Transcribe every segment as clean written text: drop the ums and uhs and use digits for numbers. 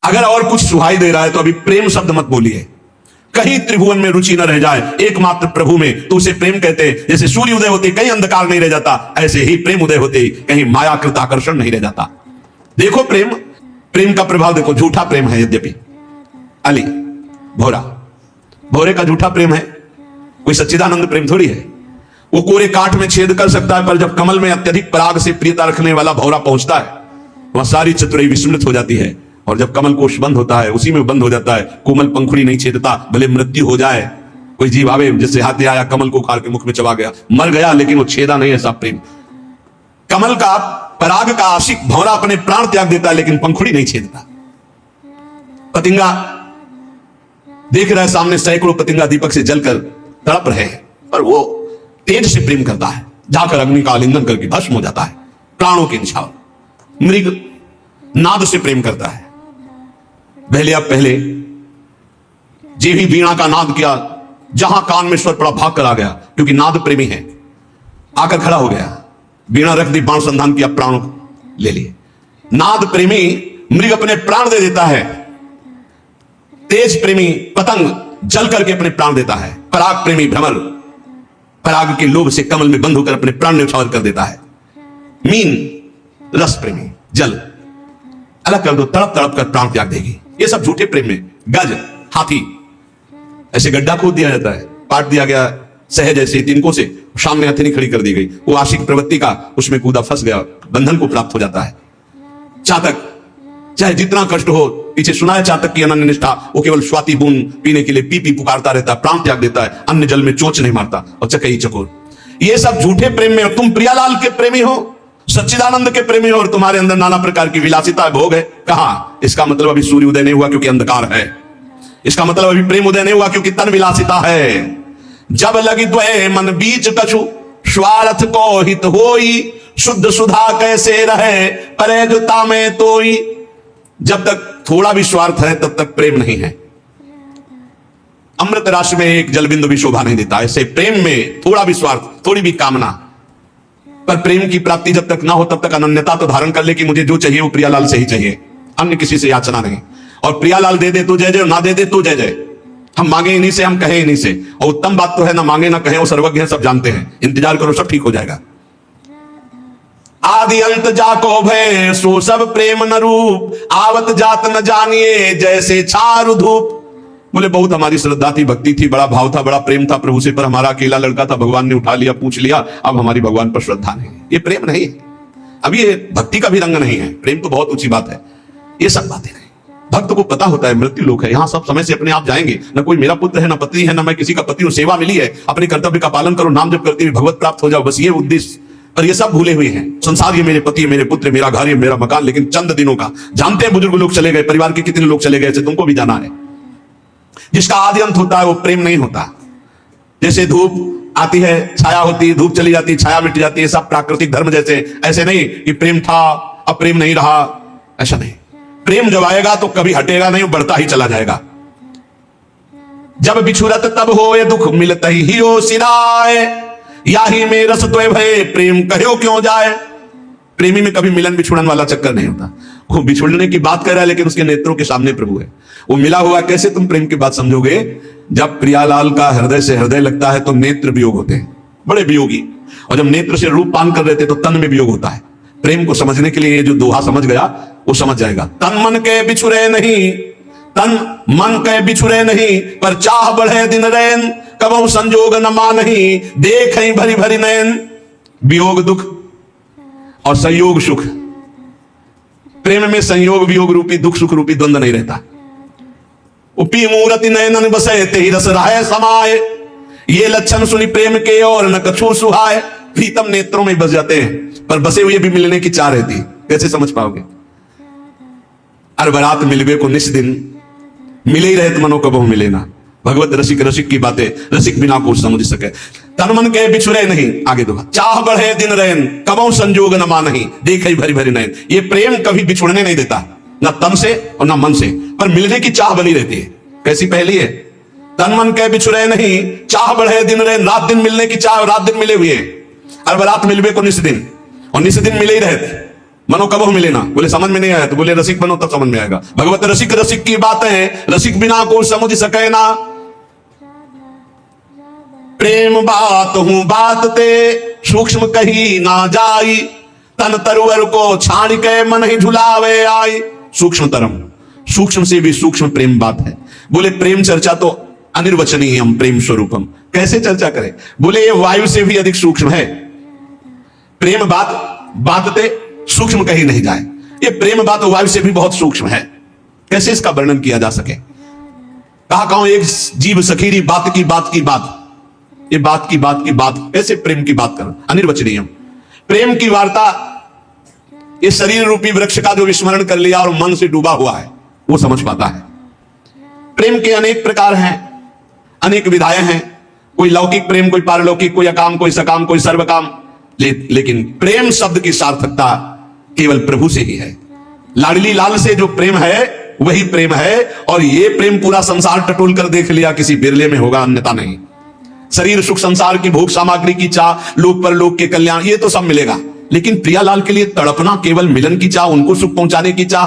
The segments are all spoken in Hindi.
अगर और कुछ सुहाई दे रहा है तो अभी प्रेम शब्द मत बोलिए। कहीं त्रिभुवन में रुचि न रह जाए एकमात्र प्रभु में, तो उसे प्रेम कहते हैं। जैसे सूर्य उदय होते कहीं अंधकार नहीं रह जाता, ऐसे ही प्रेम उदय होते कहीं मायाकृत आकर्षण नहीं रह जाता। देखो प्रेम का प्रभाव देखो। झूठा प्रेम है यद्यपि, अली भोरे का झूठा प्रेम है, कोई सच्चिदानंद प्रेम थोड़ी है। वो कोरे काठ में छेद कर सकता है, पर जब कमल में अत्यधिक पराग से प्रियता रखने वाला भौरा पहुंचता है, वह सारी चतुराई विस्मृत हो जाती है। और जब कमल कोश बंद होता है, उसी में बंद हो जाता है। कोमल पंखुड़ी नहीं छेदता, भले मृत्यु हो जाए। कोई जीव आवे, जैसे हाथी आया कमल को उखाड़ के मुख में चबा गया, मर गया, लेकिन वो छेदा नहीं। ऐसा प्रेम। कमल का पराग का आशिक भौरा अपने प्राण त्याग देता है, लेकिन पंखुड़ी नहीं छेदता। पतिंगा देख रहा है सामने सैकड़ों पतिंगा दीपक से जलकर तड़प रहे हैं, पर वो तेज से प्रेम करता है, जाकर अग्नि का आलिंगन करके भस्म हो जाता है प्राणों के निछावर। मृग नाद से प्रेम करता है। पहले जे भी वीणा का नाद किया, जहां कान में स्वर पड़ा भाग कर आ गया, क्योंकि नाद प्रेमी है। आकर खड़ा हो गया, वीणा रख दी, बाण संधान किया, प्राण ले लिए। नाद प्रेमी मृग अपने प्राण दे देता है। तेज प्रेमी पतंग जल करके अपने प्राण देता है। पराग प्रेमी भ्रमर पराग के लोभ से कमल में बंद होकर अपने प्राण न्यौछावर कर देता है। मीन रस प्रेमी जल अलग कर दो, तड़प तड़प कर प्राण त्याग देगी। ये सब झूठे प्रेम में। गज हाथी ऐसे गड्ढा खोद दिया जाता है, पाट दिया गया सहज ऐसे तिनकों से, सामने हथेली खड़ी कर दी गई, वो आशिक प्रवृत्ति का उसमें कूदा, फंस गया, बंधन को प्राप्त हो जाता है। चातक चाहे जितना कष्ट हो, पीछे सुना है चातक की अनन्य निष्ठा, वो केवल स्वाति बूंद पीने के लिए पी पी पुकारता रहता है, प्राण त्याग देता है, अन्य जल में चोंच नहीं मारता, और चकई चकोर। ये सब झूठे प्रेम में। और तुम प्रियालाल के प्रेमी हो, सच्चिदानंद के प्रेमी हो, और तुम्हारे अंदर नाना प्रकार की विलासिता भोग है। कहां? इसका मतलब अभी सूर्य उदय नहीं हुआ, क्योंकि अंधकार है। इसका मतलब अभी प्रेम उदय नहीं हुआ, क्योंकि तन विलासिता है। जब लगी द्वय मन बीच कछु, स्वार्थ को हित होई, शुद्ध सुधा कैसे रहे, परे जो तामे तोई। जब तक थोड़ा भी स्वार्थ है, तब तक प्रेम नहीं है। अमृत राशि में एक जलबिंदु भी शोभा नहीं देता। ऐसे प्रेम में थोड़ा भी स्वार्थ, थोड़ी भी कामना, पर प्रेम की प्राप्ति जब तक ना हो, तब तक अनन्यता तो धारण कर ले कि मुझे जो चाहिए वो प्रियालाल से ही चाहिए, अन्य किसी से याचना नहीं। और प्रियालाल दे दे तो जय जय, ना दे दे तो जय जय। हम मांगे इन्हीं से, हम कहें इन्हीं से। और उत्तम बात तो है, ना मांगे ना कहें, वो सर्वज्ञ हैं, सब जानते हैं। इंतजार करो, सब ठीक हो जाएगा। आदि अंत जाको भय, सो सब प्रेम न रूप, आवत जात न जानिए, जैसे चारु धूप। बोले बहुत हमारी श्रद्धा थी, भक्ति थी, बड़ा भाव था, बड़ा प्रेम था प्रभु से, पर हमारा अकेला लड़का था, भगवान ने उठा लिया, पूछ लिया, अब हमारी भगवान पर श्रद्धा नहीं। ये प्रेम नहीं है। अब ये भक्ति का भी रंग नहीं है। प्रेम तो बहुत ऊंची बात है, ये सब बातें नहीं। भक्त को पता होता है मृत्यु लोक है, यहां सब समय से अपने आप जाएंगे। न कोई मेरा पुत्र है, न पत्नी है, न मैं किसी का पति हूं। सेवा मिली है, अपने कर्तव्य का पालन करो, नाम जप करते हुए भगवत प्राप्त हो जाओ, बस ये उद्देश्य। पर ये सब भूले हुए हैं। संसार ये मेरे पति, मेरे पुत्र, मेरा घर, ये मेरा मकान, लेकिन चंद दिनों का। जानते हैं बुजुर्ग लोग चले गए, परिवार के कितने लोग चले गए, ऐसे तुमको भी जाना है। जिसका आदि अंत होता है वो प्रेम नहीं होता। जैसे धूप आती है, छाया होती है, धूप चली जाती है, छाया मिट जाती है, सब प्राकृतिक धर्म जैसे। ऐसे नहीं कि प्रेम था अब प्रेम नहीं रहा, ऐसा नहीं। प्रेम जब आएगा तो कभी हटेगा नहीं, बढ़ता ही चला जाएगा। जब बिछुरत तब होए दुख, मिलत ही हो सिराय, याही में रस तो भय, प्रेम कहो क्यों जाए। प्रेमी में कभी मिलन बिछुड़न वाला चक्कर नहीं होता। वो बिछुड़ने की बात कर रहा है, लेकिन उसके नेत्रों के सामने प्रभु है। वो मिला हुआ कैसे तुम प्रेम की बात समझोगे? जब प्रियालाल का हृदय से हृदय लगता है तो नेत्र वियोग होते हैं, बड़े वियोगी। और जब नेत्र से रूप पान कर रहे थे तो तन में वियोग होता है। प्रेम को समझने के लिए ये जो दोहा समझ गया वो समझ जाएगा। तन मन के बिछुरे नहीं, तन मन के बिछुरे नहीं, पर चाह बढ़े दिन रैन, कबहु संजोग न मानही, देख भरी भरी नयन। वियोग दुख और संयोग सुख। प्रेम में संयोग वियोग रूपी दुख सुख रूपी द्वंद्व नहीं रहता। उपी मूर्ति नयनन बसे, तेहि रस रहे समाये, ये लक्षण सुनी प्रेम के और न कछु सुहाए। प्रीतम नेत्रों में बस जाते हैं, पर बसे हुए भी मिलने की चाह रहती। कैसे समझ पाओगे? अरे बरात मिलवे को निस दिन, मिले ही रहत मनो कबहु मिले ना। भगवत रसिक रसिक की बातें, रसिक बिना को समझ सके। तन मन के बिछुरे नहीं, आगे दो, चाह बढ़े दिन रैन, कबहु संजोग न मानही, देख भरी भरी नयन। ये प्रेम कभी बिछुड़ने नहीं देता, ना तन से और ना मन से, पर मिलने की चाह बनी रहती है। कैसी पहली है? तन मन के बिछुरे नहीं, चाह बढ़े दिन रैन, रात दिन मिलने की चाह, रात दिन मिले हुए। अरे रात मिलवे को निस दिन, और निस दिन मिले ही रहते। मनो कब मिले ना, बोले समझ में नहीं आया तो बोले रसिक बनो तब समझ में आएगा। भगवत रसिक रसिक की बातें हैं, रसिक बिना को समझ सके ना। प्रेम बात हूं बात ते सूक्ष्म कही ना जाई, तन तरुवर को छाण के मन ही झुलावे आई। सूक्ष्म तरम, सूक्ष्म से भी सूक्ष्म प्रेम बात है। बोले प्रेम चर्चा तो अनिर्वचनीय हम प्रेम स्वरूपम, कैसे चर्चा करें? बोले ये वायु से भी अधिक सूक्ष्म है। प्रेम बात बातते सूक्ष्म कही नहीं जाए, ये प्रेम बात वायु से भी बहुत सूक्ष्म है। कैसे इसका वर्णन किया जा सके? कहा कहूं एक जीव सखीरी बात की बात की बात, ये बात की बात की बात कैसे प्रेम की बात कर, अनिर्वचनीय। प्रेम की वार्ता ये शरीर रूपी वृक्ष का जो विस्मरण कर लिया और मन से डूबा हुआ है वो समझ पाता है। प्रेम के अनेक प्रकार हैं, अनेक विधाएं हैं, कोई लौकिक प्रेम, कोई पारलौकिक, कोई अकाम, कोई सकाम, कोई सर्वकाम। लेकिन प्रेम शब्द की सार्थकता केवल प्रभु से ही है। लाडली लाल से जो प्रेम है वही प्रेम है, और ये प्रेम पूरा संसार टटोल कर देख लिया किसी बिरले में होगा, अन्यथा नहीं। शरीर सुख, संसार की भोग सामग्री की चाह, लोक पर लोक के कल्याण, ये तो सब मिलेगा, लेकिन प्रियालाल के लिए तड़पना केवल मिलन की चाह, उनको सुख पहुंचाने की चाह।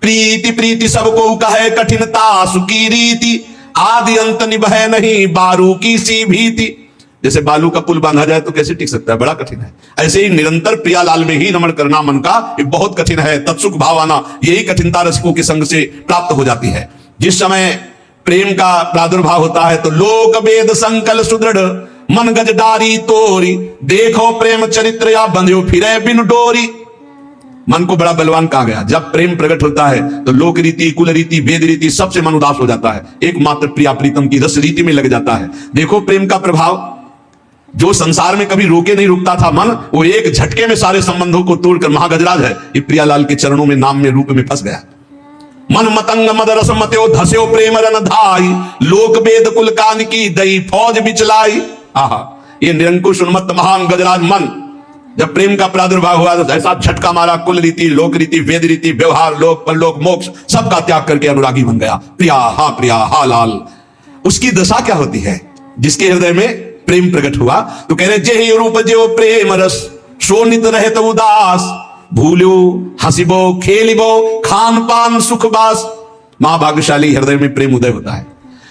प्रीति प्रीति सबको कहे कठिनता सुखी रीति, आदि अंत निभय नहीं बारू की सी भीति। जैसे बालू का पुल बांधा जाए तो कैसे टिक सकता है, बड़ा कठिन है। ऐसे ही निरंतर प्रियालाल में ही रमण करना मन का ये बहुत कठिन है। तत्सुख भाव आना, यही कठिनता रसिकों के संग से प्राप्त हो जाती है। जिस समय प्रेम का प्रादुर्भाव होता है तो लोक वेद संकल सुदृढ़, मन गज डारी तोरी, देखो प्रेम चरित्र या बंध्यो फिरे बिन डोरी। मन को बड़ा बलवान कहा गया। जब प्रेम प्रकट होता है तो लोक रीति, कुल रीति, वेद रीति सबसे मन उदास हो जाता है, एकमात्र प्रिया प्रीतम की रस रीति में लग जाता है। देखो प्रेम का प्रभाव, जो संसार में कभी रोके नहीं रुकता था मन, वो एक झटके में सारे संबंधों को तोड़कर महागजराज है, ये प्रियालाल के चरणों में, नाम में, रूप में फंस गया। मन मतंग मद रस मत्यो धस्यो प्रेम रन धाई, लोक वेद कुल कान की दई फौज बिचलाई। आहा, ये निरंकुश उन्मत्त महान गजराज मन जब प्रेम का प्रादुर्भाव हुआ तो ऐसा झटका मारा, कुल रीति, लोक रीति, वेद रीति, व्यवहार, लोक परलोक, मोक्ष सबका त्याग करके अनुरागी बन गया। प्रिया हा लाल। उसकी दशा क्या होती है? जिसके हृदय में प्रेम प्रकट हुआ तो कह रहे जे रूप जो प्रेम रस, शोनित रहे तो उदास, भूलो हसीबो खेलिबो खान पान सुख बास। महाभाग्यशाली हृदय में प्रेम उदय होता है।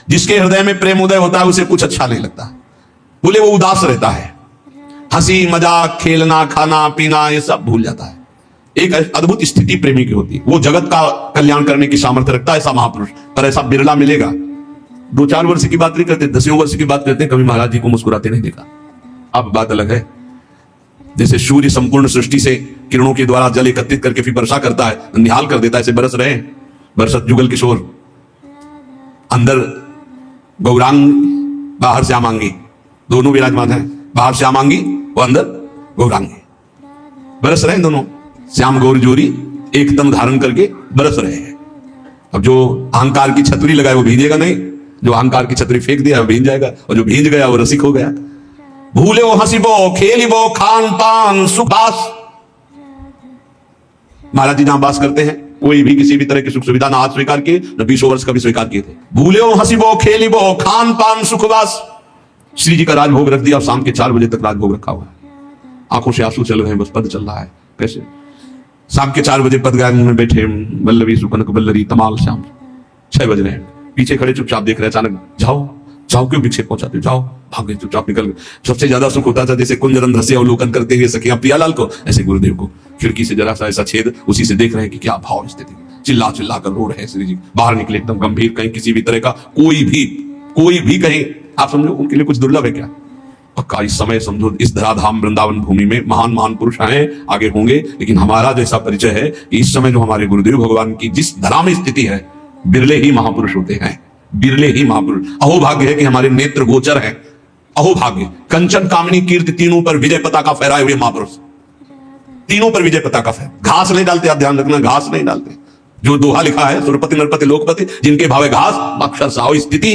जिसके हृदय में प्रेम उदय होता है उसे कुछ अच्छा नहीं लगता, बोले वो उदास रहता है। हंसी मजाक, खेलना, खाना पीना ये सब भूल जाता है। एक अद्भुत स्थिति प्रेमी की होती है, वो जगत का कल्याण करने की सामर्थ्य रखता है ऐसा महापुरुष, पर ऐसा बिरला मिलेगा। 2-4 वर्ष की बात नहीं करते, 10 वर्ष की बात करते, कभी महाराज जी को मुस्कुराते नहीं देखा। अब बात अलग है। जैसे सूर्य संपूर्ण सृष्टि से किरणों के द्वारा जल एकत्रित करके फिर वर्षा करता है, निहाल कर देता है, ऐसे बरस रहे हैं। बरसत जुगल किशोर, अंदर गौरांग, बाहर श्यामांगी, दोनों विराजमान है। बाहर श्यामांगी, वो अंदर गौरांगी, बरस रहे हैं दोनों, श्याम गौर जोरी एक तन धारण करके बरस रहे हैं। अब जो अहंकार की छतरी लगाए वो भींजेगा नहीं, जो अहंकार की छतरी फेंक दिया वो भींज जाएगा, और जो भींज गया वो रसिक हो गया। भूले वो हंसीबो खेलिबो खान पान सुखास। महाराज जी जहां बास करते हैं कोई भी किसी भी तरह की सुख सुविधा ना आज स्वीकार किए, न 20 वर्ष का भी स्वीकार किए थे। भूले वो हंसीबो खेलिबो खान पान सुखवास। श्री जी का राजभोग रख दिया, शाम के 4 बजे तक राजभोग रखा हुआ है, आंखों से आंसू चल रहे हैं, बस पद चल रहा है। कैसे? शाम के 4 बजे पद गायन में बैठे, वल्लभी सुकनक बल्लरी तमाल श्याम, 6 बज रहे हैं, पीछे खड़े चुपचाप देख रहे, अचानक जाओ जाओ, क्यों विक्षेप पहुंचाते, जाओ, भाग गए, चुपचाप निकल गए। सबसे ज्यादा सुख होता था जैसे कुंजरन धसे अवलोकन करते हुए सखियां प्रियालाल को, ऐसे गुरुदेव को खिड़की से जरा सा ऐसा छेद, उसी से देख रहे हैं कि क्या भाव स्थिति, चिल्ला चिल्ला कर रो रहे हैं। श्री जी बाहर निकले एकदम गंभीर, कहीं किसी भी तरह का कोई भी कहीं, आप समझो उनके लिए कुछ दुर्लभ है क्या? पक्का इस समय समझो इस धराधाम वृंदावन भूमि में महान पुरुष आए, आगे होंगे, लेकिन हमारा जैसा परिचय है कि इस समय जो हमारे गुरुदेव भगवान की जिस धरा में स्थिति है, बिरले ही महापुरुष होते हैं, बिरले ही महापुरुष। अहो भाग्य है कि हमारे नेत्र गोचर है, अहो भाग्य। कंचन कामनी कीर्ति तीनों पर विजय पताका फहराए हुए महापुरुष, तीनों पर विजय पताका फहरा। घास नहीं डालते, आप ध्यान रखना, घास नहीं डालते। जो दोहा लिखा है, सुरपति नरपति लोकपति जिनके भावे घास, अक्षर स्थिति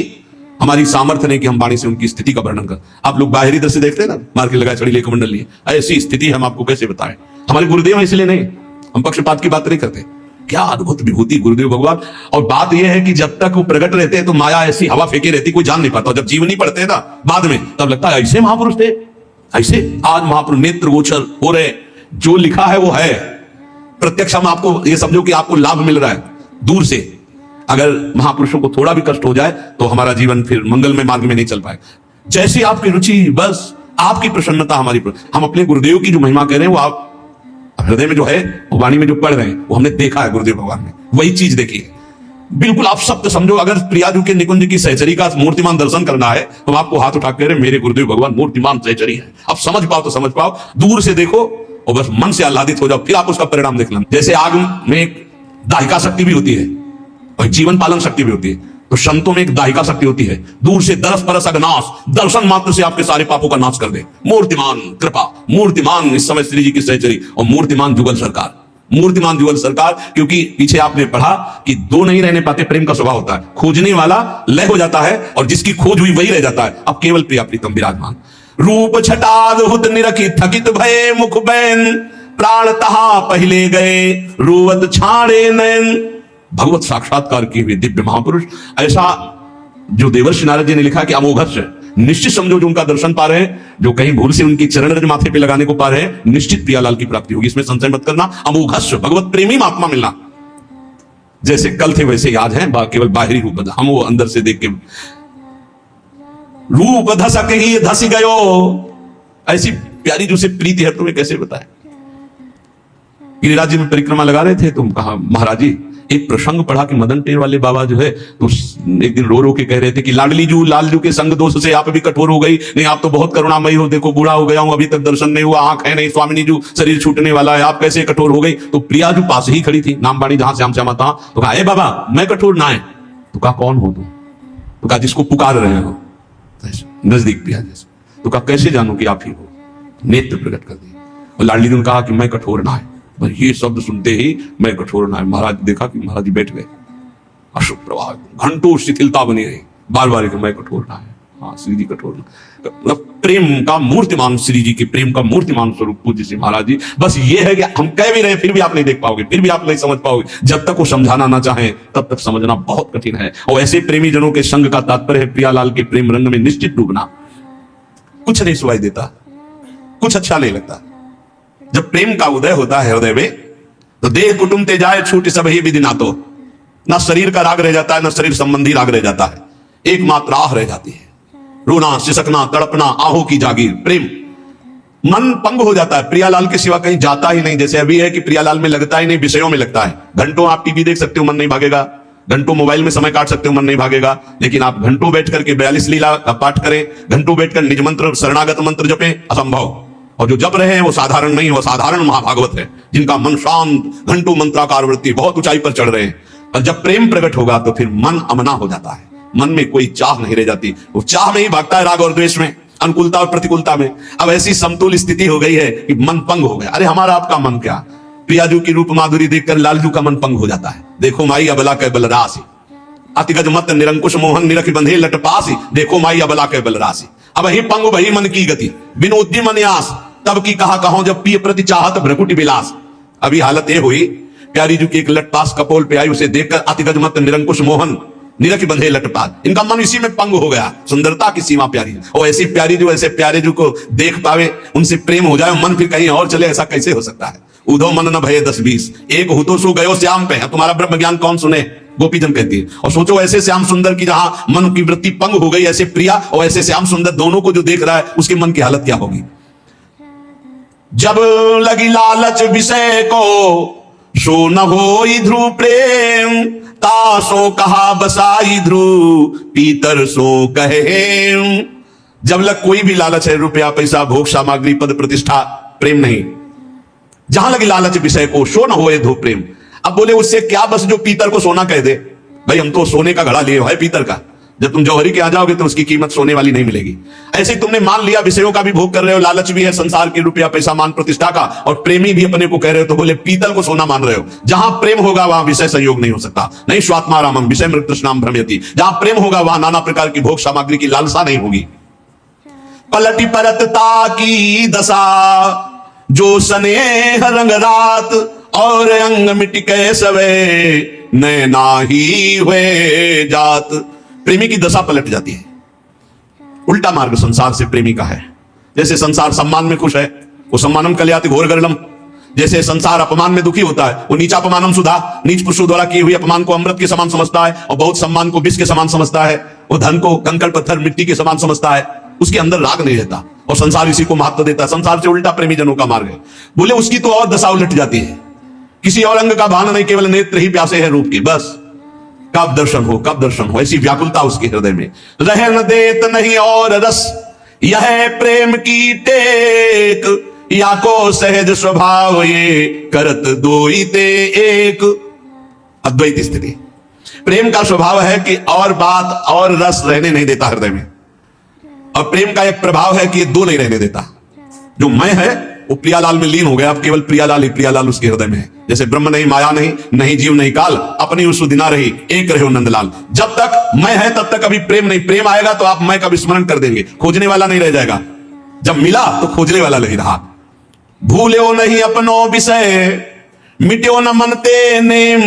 हमारी सामर्थ्य नहीं कि हम वाणी से उनकी स्थिति का वर्णन कर। आप लोग बाहरी दृश्य देखते हैं ना, मार के लगाए छड़ी लेकर मंडल लिए, ऐसी स्थिति हम आपको कैसे बताएं? हमारे गुरुदेव है इसलिए नहीं, हम पक्षपात की बात नहीं करते। क्या अद्भुत विभूति गुरुदेव भगवान। और बात यह है कि जब तक वो प्रकट रहते हैं तो माया ऐसी हवा फेंके रहती, कोई जान नहीं पाता। जब जीवनी पढ़ते हैं ना बाद में, तब लगता है ऐसे महापुरुष थे, ऐसे आज महापुरुष नेत्र गोचर हो रहे। जो लिखा है वो है, प्रत्यक्ष हम आपको ये समझो कि आपको लाभ मिल रहा है दूर से। अगर महापुरुषों को थोड़ा भी कष्ट हो जाए तो हमारा जीवन फिर मंगलमय मार्ग में नहीं चल पाएगा। जैसी आपकी रुचि, बस आपकी प्रसन्नता हमारी हम अपने गुरुदेव की जो महिमा कह रहे हैं वो आप हृदय में जो है, वाणी में जो पढ़ रहे हैं, वो हमने देखा है गुरुदेव भगवान में, वही चीज देखी है। बिल्कुल आप सत्य समझो। अगर प्रियाजू के निकुंज की सहचरी का मूर्तिमान दर्शन करना है तो आपको हाथ उठा कर मेरे गुरुदेव भगवान मूर्तिमान सहचरी है। आप समझ पाओ तो समझ पाओ, दूर से देखो और बस मन से आह्लादित हो जाओ, फिर आप उसका परिणाम देख लेना। जैसे आग में एक दाहिका शक्ति भी होती है और जीवन पालन शक्ति भी होती है, तो संतों में एक दाहिका शक्ति होती है। दूर से दरस परस अगनाश, दर्शन मात्र से आपके सारे पापों का नाश कर दे। मूर्तिमान कृपा, मूर्तिमान इस समय श्री जी की सहचरी और मूर्तिमान जुगल सरकार, मूर्तिमान जुगल सरकार। क्योंकि पीछे आपने पढ़ा कि दो नहीं रहने पाते, प्रेम का स्वभाव होता है। खोजने वाला लय हो जाता है और जिसकी खोज हुई वही रह जाता है। अब केवल प्रिया प्रीतम विराजमान। रूप छटाद हुत निरखी थकित भये मुख बैन, प्राण तहा पहले गए रूवत छाड़े नयन। भगवत साक्षात्कार किए हुए दिव्य महापुरुष, ऐसा जो देवर्षि नारद जी ने लिखा कि अमोघस्य, निश्चित समझो जो उनका दर्शन पा रहे हैं, जो कहीं भूल से उनकी चरण रज माथे पे लगाने को पा रहे हैं, निश्चित प्रियालाल की प्राप्ति होगी, इसमें संशय मत करना। अमोघस्य, भगवत प्रेमी महात्मा मिलना। जैसे कल थे वैसे आज हैं, केवल बाहरी रूप हम वो अंदर से देख के रूप धसक ही धस गयो। ऐसी प्यारी जो से प्रीति है तुम्हें कैसे बताए। गिरिराज जी में परिक्रमा लगा रहे थे, तुम कहा महाराज जी एक प्रसंग पढ़ा कि मदन टेर वाले बाबा जो है तो एक दिन रो रो के कह रहे थे कि लाडली जू लालजू के संग दोष से आप भी कठोर हो गई, नहीं आप तो बहुत करुणामयी हो, देखो बूढ़ा हो गया हूं, अभी तक दर्शन नहीं हुआ, आंख है नहीं, स्वामिनी जू शरीर छूटने वाला है, आप कैसे कठोर हो गई। तो प्रिया जो पास ही खड़ी थी, नामबाणी जहां श्याम श्यामा था, तो कहा ए बाबा मैं कठोर ना है। तो कहा कौन हो तुम? तो कहा जिसको पुकार रहे हो। नजदीक प्रिया जैसे। तो कहा कैसे जानू कि आप ही हो? नेत्र प्रकट कर दिए और लाडली ने कहा कि मैं कठोर ना है। ये शब्द सुनते ही मैं कठोर ना है, महाराज देखा कि महाराज जी बैठ गए, अशुभ प्रवाह, घंटों शिथिलता बनी रही, बार बार कि मैं कठोर ना है। हाँ श्री जी कठोर ना, मतलब प्रेम का मूर्तिमान, श्री जी के प्रेम का मूर्तिमान स्वरूप पूज्य श्री महाराज जी। बस ये है कि हम कह भी रहे फिर भी आप नहीं देख पाओगे, फिर भी आप नहीं समझ पाओगे। जब तक वो समझाना ना चाहे तब तक समझना बहुत कठिन है। और ऐसे प्रेमी जनों के संग का तात्पर्य है प्रियालाल के प्रेम रंग में निश्चित डूबना। कुछ नहीं सुनाई देता, कुछ अच्छा नहीं लगता। जब प्रेम का उदय होता है हृदय में तो देह कुटुंब ते जाए छूट सब ही विधि ना, तो ना शरीर का राग रह जाता है, ना शरीर संबंधी राग रह जाता है, एकमात्र आह रह जाती है। रोना सिसकना तड़पना आहों की जागीर, प्रेम। मन पंग हो जाता है, प्रियालाल के सिवा कहीं जाता ही नहीं। जैसे अभी है कि प्रियालाल में लगता ही नहीं, विषयों में लगता है। घंटों आप टीवी देख सकते हो, मन नहीं भागेगा। घंटों मोबाइल में समय काट सकते हो, मन नहीं भागेगा। लेकिन आप घंटों बैठ करके 42 लीला का पाठ करें, घंटों बैठकर निज मंत्र शरणागत मंत्र जपें, असंभव। और जो जप रहे हैं वो साधारण नहीं, वो साधारण महाभागवत है, जिनका मन शांत, घंटों मंत्राकार वृत्ति, बहुत ऊंचाई पर चढ़ रहे हैं। और जब प्रेम प्रकट होगा तो फिर मन अमना हो जाता है, मन में कोई चाह नहीं रह जाती, वो चाह में ही भागता है, राग और द्वेष में, अनुकूलता और प्रतिकूलता में। अब ऐसी समतुल स्थिति हो गई है कि मन पंग हो गया। अरे हमारा आपका मन क्या, प्रियाजू की रूप माधुरी देखकर लालजू का मन पंग हो जाता है। देखो माई अबला के बलरासी, अतिगज मत निरंकुश मोहन निरख बंधे लटपासी, देखो माई अबला के बलरासी। अब ही पंग वही मन की गति, बिन उद्यम अन्यास, तब की कहा कहो जब पिय प्रति चाहत भ्रकुटी विलास। अभी हालत ये हुई, प्यारी जी की एक लटपास कपोल पे आई, उसे देखकर अतिगज मत निरंकुश मोहन निरख बंधे लटपास, इनका मन इसी में पंग हो गया। सुंदरता की सीमा प्यारी, और ऐसी प्यारी जो ऐसे प्यारे जो को देख पावे, उनसे प्रेम हो जाए, मन फिर कहीं और चले, ऐसा कैसे हो सकता है। उधो मन न भये 10-20, एक हो तो सो गयो श्याम पे, तुम्हारा ब्रह्म ज्ञान कौन सुने, गोपीजन कहती है। और सोचो ऐसे श्याम सुंदर की जहां मन की वृत्ति पंग हो गई, ऐसे प्रिया और ऐसे श्याम सुंदर दोनों को जो देख रहा है, उसके मन की हालत क्या होगी। जब लगी लालच विषय को सो न होई ध्रुव प्रेम, तासो कहा बसाई ध्रुव पीतर सो कहे। जब लग कोई भी लालच है, रुपया पैसा भोग सामग्री पद प्रतिष्ठा, प्रेम नहीं। जहां लगी लालच विषय को सो न होए ध्रुव प्रेम। अब बोले उससे क्या, बस जो पीतर को सोना कह दे, भाई हम तो सोने का घड़ा लिए है पीतर का, जब तुम जौहरी के आ जाओगे तो उसकी कीमत सोने वाली नहीं मिलेगी। ऐसे ही तुमने मान लिया विषयों का भी भोग कर रहे हो, लालच भी है संसार के, रुपया पैसा मान प्रतिष्ठा का, और प्रेमी भी अपने को कह रहे हो, तो बोले पीतल को सोना मान रहे हो। जहां प्रेम होगा वहां विषय संयोग नहीं हो सकता, नहीं स्वात्मा रामम विषय मृत तृष्णाम भ्रमयति। जहां प्रेम होगा वहां नाना प्रकार की भोग सामग्री की लालसा नहीं होगी। पलटी परतता की दशा जो स्नेह रंग रात, और अंग मिट के सवे नैना ही हुए जात। प्रेमी की दशा पलट जाती है। उल्टा मार्ग संसार से प्रेमी का है। जैसे संसार सम्मान में खुश है, वो सम्मानम कल्याति घोर गरलम, जैसे संसार अपमान में दुखी होता है, वो नीचा अपमानम सुधा, नीच पुरुषों द्वारा किए हुए अपमान को अमृत के समान समझता है, और बहुत सम्मान को विष के समान समझता है, वो धन को कंकड़ पत्थर मिट्टी के समान समझता है, उसके अंदर राग नहीं रहता, और संसार इसी को महत्व देता है। संसार से उल्टा प्रेमी जनों का मार्ग है। बोले उसकी तो और दशा उलट जाती है, किसी और अंग का भान नहीं, केवल नेत्र ही प्यासे है रूप की, बस कब दर्शन हो, कब दर्शन हो, ऐसी व्याकुलता उसके हृदय में। रहन देत नहीं और रस, यह प्रेम की टेक, या को सहज स्वभाव ये करत दोई ते एक। अद्वैत स्थिति। प्रेम का स्वभाव है कि और बात और रस रहने नहीं देता हृदय में, और प्रेम का एक प्रभाव है कि ये दो नहीं रहने देता। जो मैं है वो प्रियालाल में लीन हो गया, अब केवल प्रियालाल ही प्रियालाल उसके हृदय में है। जैसे ब्रह्म नहीं, माया नहीं, नहीं जीव नहीं काल, अपनी उस दिना रही, एक रहे नंदलाल। जब तक मैं है तब तक अभी प्रेम नहीं। प्रेम आएगा तो आप मैं का विस्मरण कर देंगे, खोजने वाला नहीं रह जाएगा। जब मिला तो खोजने वाला नहीं रहा। भूल्यो नहीं अपनो विषय, मिट्यो न मनते नेम,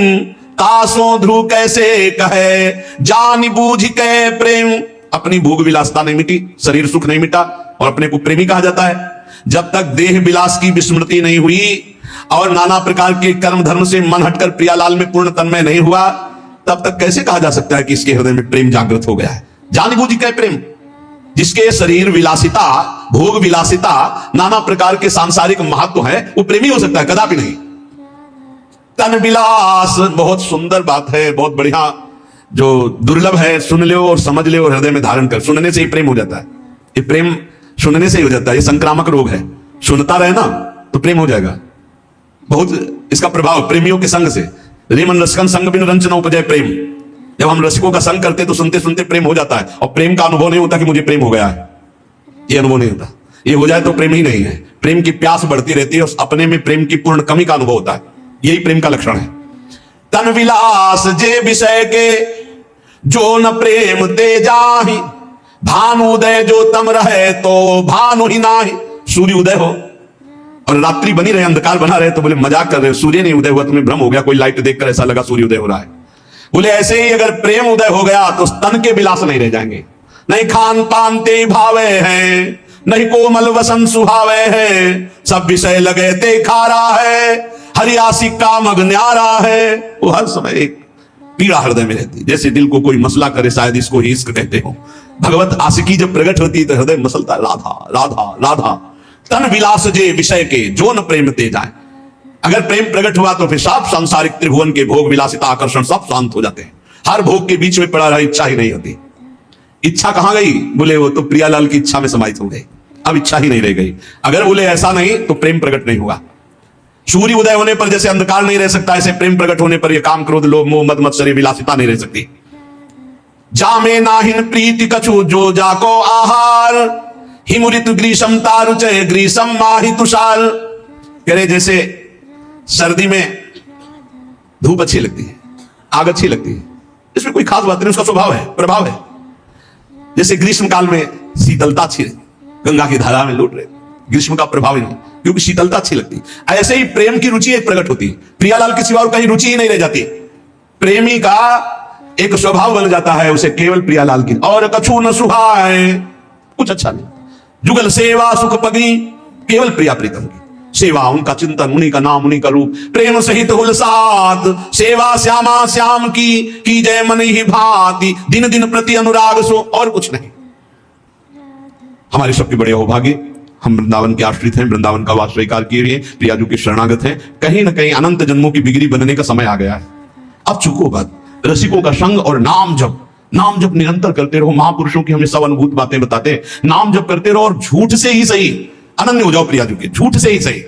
तासो ध्रुव कैसे कहे, जान बूझ के प्रेम। अपनी भोग विलासता नहीं मिटी, शरीर सुख नहीं मिटा, और अपने को प्रेमी कहा जाता है। जब तक देह विलास की विस्मृति नहीं हुई और नाना प्रकार के कर्म धर्म से मन हटकर प्रियालाल में पूर्ण तन्मय नहीं हुआ, तब तक कैसे कहा जा सकता है कि इसके हृदय में प्रेम जागृत हो गया है। जान बूझ के प्रेम। जिसके शरीर विलासिता, भोग विलासिता, नाना प्रकार के सांसारिक महत्व है, वो प्रेमी हो सकता है? कदापि नहीं। तन विलास बहुत सुंदर बात है, बहुत बढ़िया, जो दुर्लभ है। सुन लो और समझ लो और हृदय में धारण कर। सुनने से ही प्रेम हो जाता है। ये प्रेम सुनने से ही हो जाता है। ये संक्रामक रोग है। सुनता रहे ना तो प्रेम हो जाएगा। बहुत इसका प्रभाव प्रेमियों के संग से। रेमन रसकन संग बिन रंच न उपजय प्रेम। जब हम रसिकों का संग करते तो सुनते सुनते प्रेम हो जाता है, और प्रेम का अनुभव नहीं होता कि मुझे प्रेम हो गया है। ये अनुभव नहीं होता। ये हो जाए तो प्रेम ही नहीं है। प्रेम की प्यास बढ़ती रहती है और अपने में प्रेम की पूर्ण कमी का अनुभव होता है। यही प्रेम का लक्षण है। तन विलास जे विषय के, जो न प्रेम दे जाहि, भानुदय जो तम रहे तो भानु ही नाही। सूर्य उदय हो और रात्रि बनी रहे, अंधकार बना रहे, तो बोले मजाक कर रहे हो, सूर्य नहीं उदय हुआ, तुम्हें भ्रम हो गया, कोई लाइट देखकर ऐसा लगा सूर्य उदय हो रहा है। बोले ऐसे ही अगर प्रेम उदय हो गया तो तन के विलास नहीं रह जाएंगे। नहीं खान पान ते भावे हैं, नहीं कोमल वसन सुहावे है, सब विषय लगे ते खारा है, हरियासी का मग न्यारा है। वो हर समय एक पीड़ा हृदय में रहती है, जैसे दिल को कोई मसला करे, शायद इसको ही इश्क कहते हो। भगवत आशिकी जब प्रकट होती है तो हृदय मसलता है, राधा राधा राधा। तन विलास जे विषय के, जो न प्रेम ते जाए। अगर प्रेम प्रकट हुआ तो फिर सब सांसारिक त्रिभुवन के भोग विलासिता आकर्षण सब शांत हो जाते हैं। हर भोग के बीच में पड़ा रहा इच्छा ही नहीं होती। इच्छा कहां गई? बोले वो तो प्रियालाल की इच्छा में समाहित हो गई, अब इच्छा ही नहीं रह गई। अगर बोले ऐसा नहीं तो प्रेम प्रकट नहीं हुआ। सूर्य उदय होने पर जैसे अंधकार नहीं रह सकता, ऐसे प्रेम प्रकट होने पर यह काम क्रोध लोभ मोह मद मत्सर्य विलासिता नहीं रह सकती। जामे नाहिन प्रीति कछु, जो जाको आहार, हिमुरित ग्रीष्म तारुचय ग्रीष्म माहि तुषार। कह रहे जैसे सर्दी में धूप अच्छी लगती है, आग अच्छी लगती है, इसमें कोई खास बात नहीं, उसका स्वभाव है, प्रभाव है। जैसे ग्रीष्म काल में शीतलता अच्छी, गंगा की धारा में लौट रहे, ग्रीष्म का प्रभाव ही नहीं, क्योंकि शीतलता अच्छी लगती है। ऐसे ही प्रेम की रुचि एक प्रकट होती है। प्रियालाल के सिवा और कहीं रुचि ही नहीं रह जाती। प्रेमी का एक स्वभाव बन जाता है, उसे केवल प्रियालाल की। और कछु न सुहाए, कुछ अच्छा नहीं। जुगल सेवा सुख पगी, केवल प्रिया प्रीतम की सेवा, उनका चिंतन, उन्हीं का नाम, उन्हीं का रूप। प्रेम सहित हुलसात, सेवा श्यामा श्याम की जय मन ही भांति, दिन दिन प्रति अनुराग सो, और कुछ नहीं। हमारे सबके बड़े अहोभाग्य, हम वृंदावन के आश्रित हैं, वृंदावन का वास स्वीकार किए हुए, प्रियाजू के शरणागत हैं। कहीं ना कहीं अनंत जन्मों की बिगड़ी बनने का समय आ गया है। अब चुको बात, रसिकों का संग और नाम जप, नाम जप निरंतर करते रहो। महापुरुषों की हमें सब अनुभूत बातें बताते हैं। नाम जप करते रहो और झूठ से ही सही अनन्य हो जाओ प्रियाजू के, झूठ से ही सही।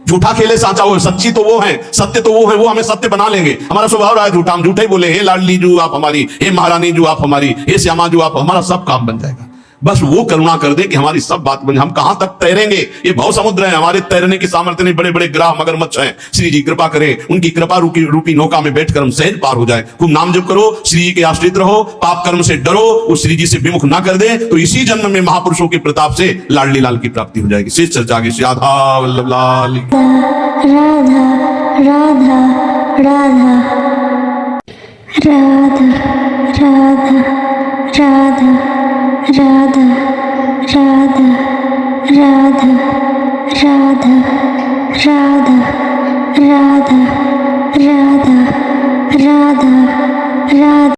झूठा खेले साचा हो, सच्ची तो वो है, सत्य तो वो है, वो हमें सत्य बना लेंगे। हमारा स्वभाव रहा है झूठा, हम झूठे बोले, हे लाडली जू आप हमारी, हे महारानी जू आप हमारी, हे श्यामा जू आप, हमारा सब काम बन जाएगा। बस वो करुणा कर दे कि हमारी सब बात बन। हम कहां तक तैरेंगे? ये भव समुद्र है, हमारे तैरने की सामर्थ्य नहीं। बड़े बड़े ग्राह मगरमच्छ हैं। श्री जी कृपा करें, उनकी कृपा रूपी नौका में बैठकर हम सहज पार हो जाए। खूब नाम जप करो, श्री जी के आश्रित रहो, पाप कर्म से डरो, उस श्री जी से विमुख ना कर दे, तो इसी जन्म में महापुरुषों के प्रताप से लाडली लाल की प्राप्ति हो जाएगी। शेष चर्चा आगे। राधा वल्लभ लाल, राधा राधा राधा राधा राधा राधा राधा राधा राधा राधा राधा राधा राधा राधा राधा